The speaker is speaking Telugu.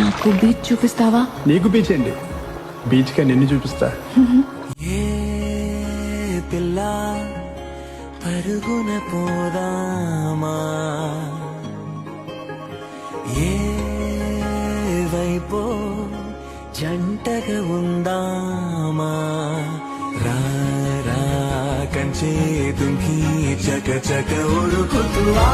నాకు బీచ్ చూపిస్తావా? నీకు బీచ్ అండి, బీచ్ గా నిన్ను చూపిస్తా. ఏ పిల్ల పరుగున పోదామా, ఏ వైపో జంటగా ఉందామా, రా రా కంచే తుంకి చక చక ఉరుకుతువా.